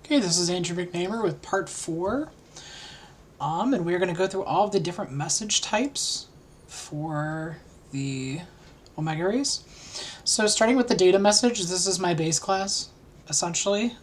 Okay, this is Andrew McNamer with part 4. And we're going to go through all of the different message types for the Omega Rays. So starting with the data message, this is my base class, essentially.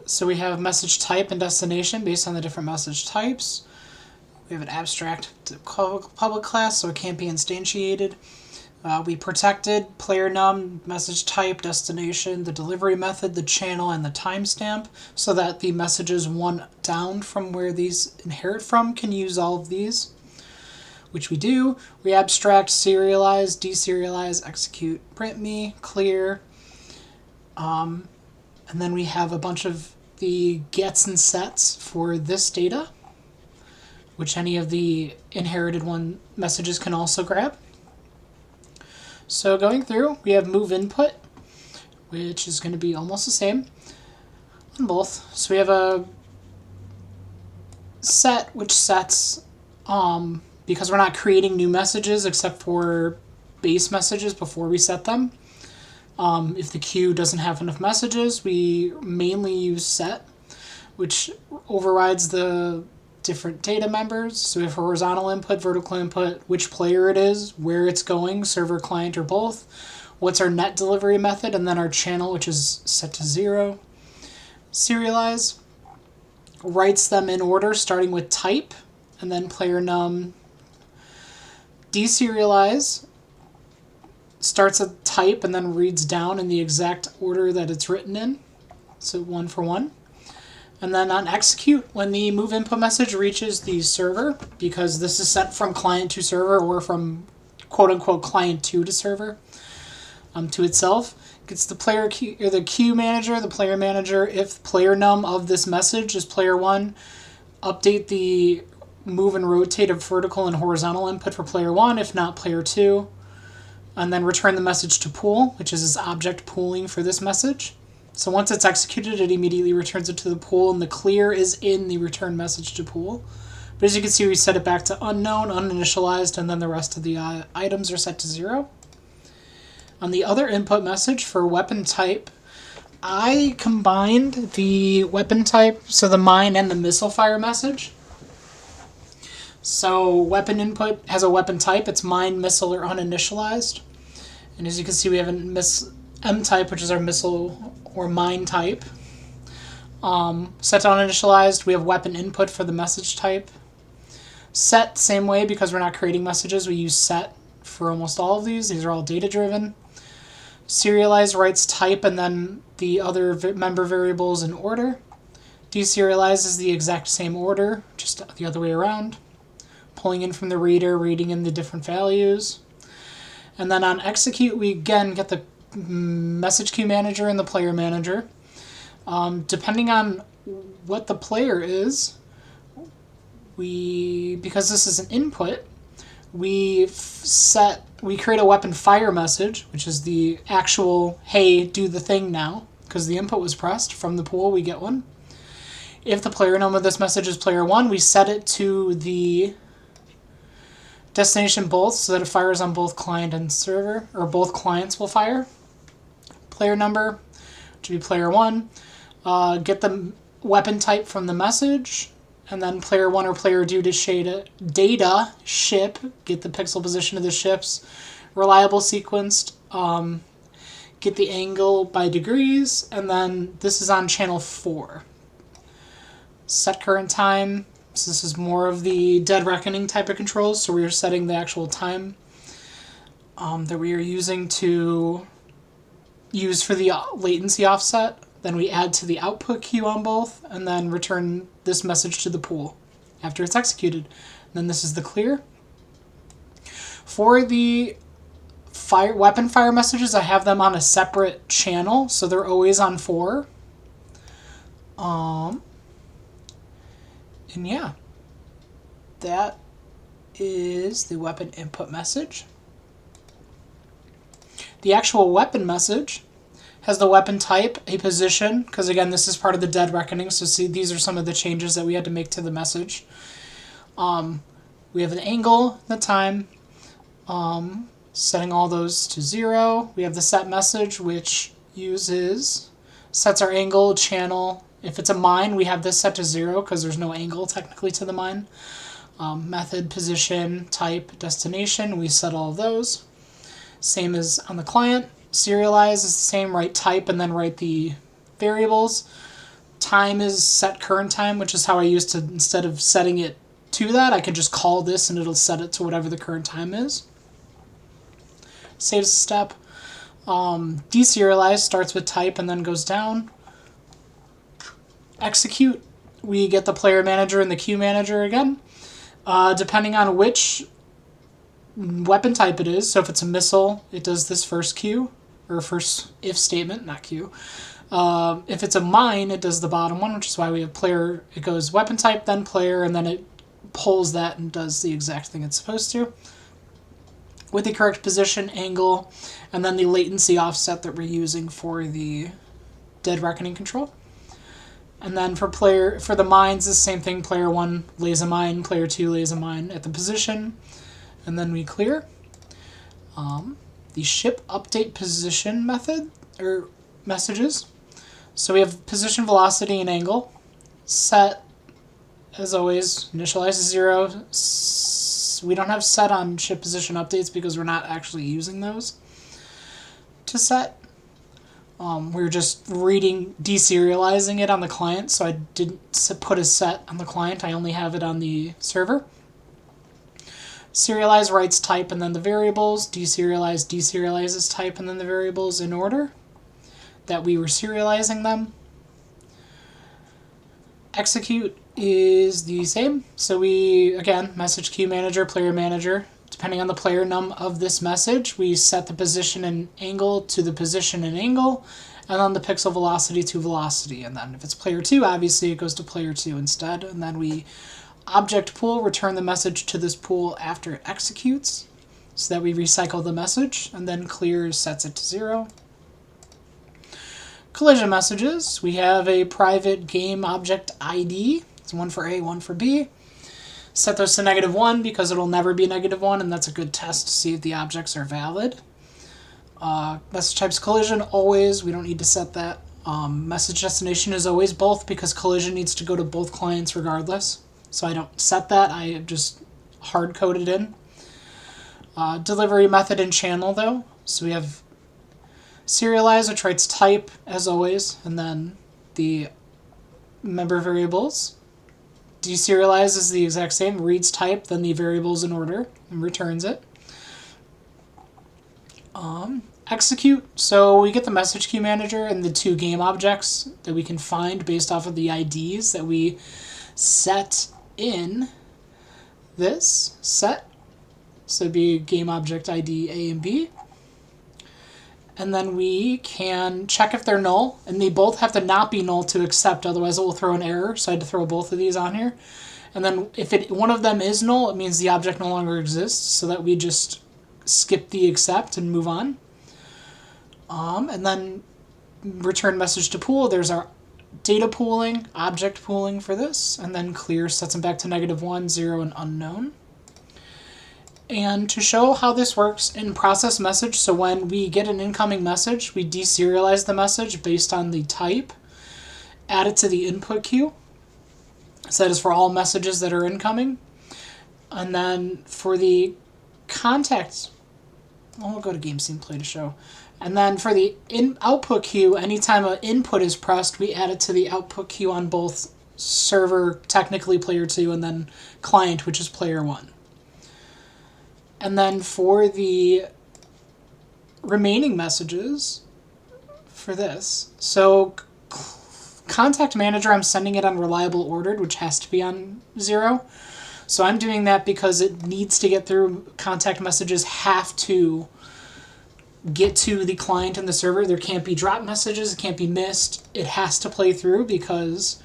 So we have message type and destination based on the different message types. We have an abstract public class, so it can't be instantiated. We protected player num, message type, destination, the delivery method, the channel, and the timestamp, so that the messages one down from where these inherit from can use all of these, which we do. We abstract, serialize, deserialize, execute, print me, clear, and then we have a bunch of the gets and sets for this data, which any of the inherited one messages can also grab. So going through, we have move input, which is going to be almost the same on both. So we have a set which sets, because we're not creating new messages except for base messages before we set them. If the queue doesn't have enough messages, we mainly use set, which overrides the different data members. So we have horizontal input, vertical input, which player it is, where it's going, server, client, or both, what's our net delivery method, and then our channel, which is set to 0. Serialize writes them in order, starting with type, and then player num. Deserialize starts at type and then reads down in the exact order that it's written in, so 1 for 1. And then on execute, when the move input message reaches the server, because this is sent from client to server or from quote-unquote client to server, to itself, gets the player queue, or the queue manager, the player manager. If player num of this message is player 1, update the move and rotate of vertical and horizontal input for player 1, if not player 2, and then return the message to pool, which is this object pooling for this message. So once it's executed, it immediately returns it to the pool, and the clear is in the return message to pool. But as you can see, we set it back to unknown, uninitialized, and then the rest of the items are set to 0. On the other input message for weapon type, I combined the weapon type, so the mine and the missile fire message. So weapon input has a weapon type, it's mine, missile, or uninitialized. And as you can see, we have a M type, which is our missile or mine type. Set to uninitialized, we have weapon input for the message type. Set, same way, because we're not creating messages, we use set for almost all of these. These are all data driven. Serialize writes type and then the other member variables in order. Deserialize is the exact same order, just the other way around. Pulling in from the reader, reading in the different values. And then on execute, we again get the message queue manager and the player manager. Depending on what the player is, because this is an input, we create a weapon fire message, which is the actual, hey, do the thing now, because the input was pressed. From the pool, we get one. If the player name of this message is player 1, we set it to the destination both, so that it fires on both client and server, or both clients will fire. Player number, which would be player 1. Get the weapon type from the message, and then player 1 or player 2 to data ship, get the pixel position of the ships, reliable sequenced, get the angle by degrees, and then this is on channel 4. Set current time, so this is more of the Dead Reckoning type of controls, so we are setting the actual time that we are using to use for the latency offset. Then we add to the output queue on both, and then return this message to the pool after it's executed. And then this is the clear. For the weapon fire messages, I have them on a separate channel, so they're always on 4. And yeah, that is the weapon input message. The actual weapon message has the weapon type, a position, because again, this is part of the Dead Reckoning, so see, these are some of the changes that we had to make to the message. We have an angle, the time, setting all those to 0. We have the set message, which uses Sets our angle, channel. If it's a mine, we have this set to 0 because there's no angle technically to the mine. Method, position, type, destination, we set all of those. Same as on the client. Serialize is the same, write type and then write the variables. Time is set current time, which is how I used to, instead of setting it to that, I can just call this and it'll set it to whatever the current time is. Saves a step. Deserialize starts with type and then goes down. Execute, we get the player manager and the queue manager again. Depending on which weapon type it is, so if it's a missile, it does this first queue, or first if statement, not queue. If it's a mine, it does the bottom one, which is why we have player, it goes weapon type, then player, and then it pulls that and does the exact thing it's supposed to. With the correct position, angle, and then the latency offset that we're using for the Dead Reckoning control. And then for the mines, the same thing. Player 1 lays a mine, player 2 lays a mine at the position, and then we clear. The ship update position method, or messages. So we have position, velocity, and angle. Set, as always, initialize to 0. We don't have set on ship position updates because we're not actually using those to set. We were just deserializing it on the client, so I didn't put a set on the client. I only have it on the server. Serialize writes type and then the variables. Deserialize deserializes type and then the variables in order that we were serializing them. Execute is the same. So we, again, message queue manager, player manager. Depending on the player num of this message, we set the position and angle to the position and angle, and then the pixel velocity to velocity. And then if it's player 2, obviously it goes to player 2 instead. And then we object pool, return the message to this pool after it executes, so that we recycle the message, and then clear sets it to 0. Collision messages, we have a private game object ID. It's one for A, one for B. Set those to -1 because it'll never be -1, and that's a good test to see if the objects are valid. Message types collision, always, we don't need to set that. Message destination is always both because collision needs to go to both clients regardless. So I don't set that, I just hard-code it in. Delivery method and channel though. So we have serialize, which writes type as always, and then the member variables. Deserialize is the exact same, reads type, then the variables in order, and returns it. Execute, so we get the message queue manager and the 2 game objects that we can find based off of the IDs that we set in this set. So it'd be game object ID A and B. And then we can check if they're null, and they both have to not be null to accept, otherwise it will throw an error, so I had to throw both of these on here. And then if one of them is null, it means the object no longer exists, so that we just skip the accept and move on. And then return message to pool, there's our data pooling, object pooling for this, and then clear sets them back to -1, 0, and unknown. And to show how this works in process message, so when we get an incoming message, we deserialize the message based on the type, add it to the input queue. So that is for all messages that are incoming. And then for the contact, well, we'll go to game scene play to show. And then for the output queue, anytime an input is pressed, we add it to the output queue on both server, technically player 2, and then client, which is player 1. And then for the remaining messages for this, so contact manager, I'm sending it on reliable ordered, which has to be on 0. So I'm doing that because it needs to get through. Contact messages have to get to the client and the server. There can't be drop messages, it can't be missed. It has to play through because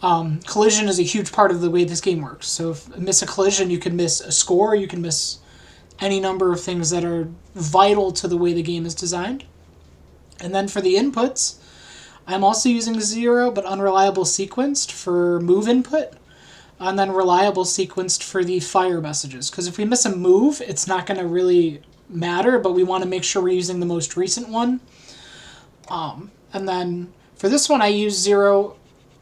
collision is a huge part of the way this game works. So if you miss a collision, you can miss a score, you can miss any number of things that are vital to the way the game is designed. And then for the inputs, I'm also using 0 but unreliable sequenced for move input, and then reliable sequenced for the fire messages. Because if we miss a move, it's not going to really matter, but we want to make sure we're using the most recent one. And then For this one, I use 0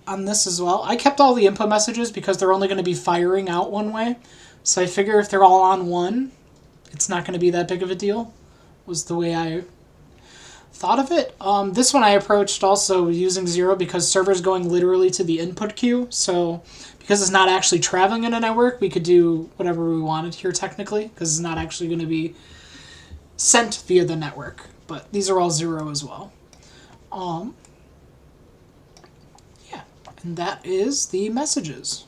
on this as well. I kept all the input messages because they're only going to be firing out one way. So I figure if they're all on 1, it's not going to be that big of a deal, was the way I thought of it. This one I approached also using 0 because server's going literally to the input queue. So because it's not actually traveling in a network, we could do whatever we wanted here technically because it's not actually going to be sent via the network. But these are all 0 as well. Yeah, and that is the messages.